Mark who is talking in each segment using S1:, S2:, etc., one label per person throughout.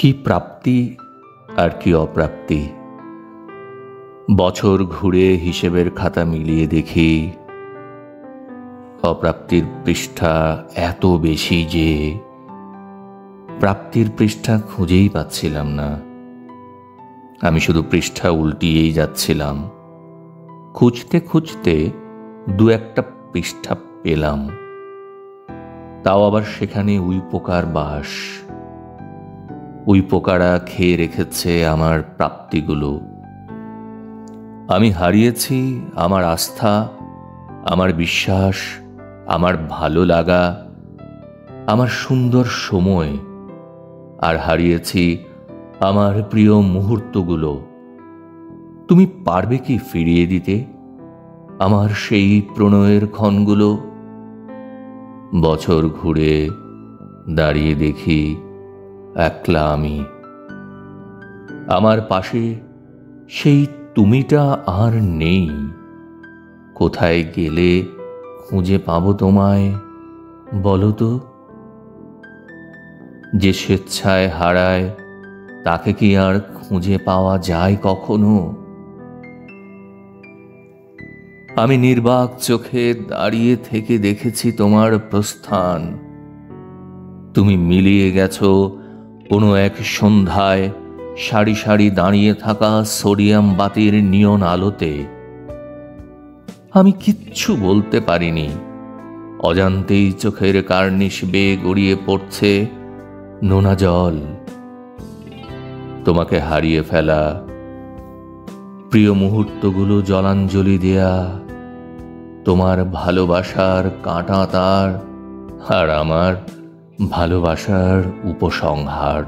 S1: কি প্রাপ্তি আর কি অপ্রাপ্তি। বছর ঘুরে হিসেবের খাতা মিলিয়ে দেখি অপ্রাপ্তির পৃষ্ঠা এত বেশি যে প্রাপ্তির পৃষ্ঠা খুঁজেই পাচ্ছিলাম না। আমি শুধু পৃষ্ঠা উল্টিয়েই যাচ্ছিলাম। খুঁজতে খুঁজতে দু একটা পৃষ্ঠা পেলাম, তাও আবার সেখানে উইপোকার বাস। উইপোকারা খেয়ে রেখেছে আমার প্রাপ্তিগুলো। আমি হারিয়েছি আমার আস্থা, আমার বিশ্বাস, আমার ভালো লাগা, আমার সুন্দর সময়, আর হারিয়েছি আমার প্রিয় মুহূর্তগুলো। তুমি পারবে কি ফিরিয়ে দিতে আমার সেই প্রণয়ের ক্ষণগুলো? বছর ঘুরে দাঁড়িয়ে দেখি একলা আমি। আমার পাশে সেই তুমিটা আর নেই। কোথায় গেলে খুঁজে পাবো তোমায় বলো তো? যে স্বেচ্ছায় হারায় তাকে কি আর খুঁজে পাওয়া যায় কখনো? আমি নির্বাক চোখে দাঁড়িয়ে থেকে দেখেছি তোমার প্রস্থান। তুমি মিলিয়ে গেছো কোনো এক সন্ধ্যায় সারি সারি দাঁড়িয়ে থাকা সোডিয়াম বাতির নিয়ন আলোতে। আমি কিচ্ছু বলতে পারিনি। অজান্তেই চোখের কার্নিশ বেয়ে গড়িয়ে পড়ছে নোনা জল। তোমাকে হারিয়ে ফেলা, প্রিয় মুহূর্তগুলো জলাঞ্জলি দেয়া, তোমার ভালোবাসার কাঁটা তার আর আমার ভালোবাসার উপসংহার।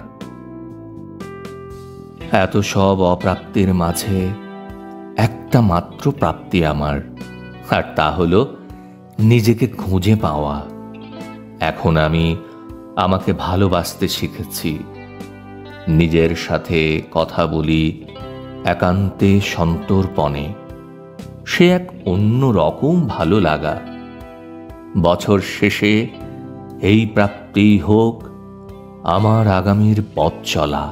S1: এত সব অপ্রাপ্তির মাঝে একটা মাত্র প্রাপ্তি আমার, আর তা হলো নিজেকে খুঁজে পাওয়া। এখন আমি আমাকে ভালোবাসতে শিখেছি। নিজের সাথে কথা বলি একান্তে সন্তর্পণে। সে এক অন্য রকম ভালো লাগা। বছর শেষে এই প্রাপ্তি হোক আমার আগামীর পথ চলা।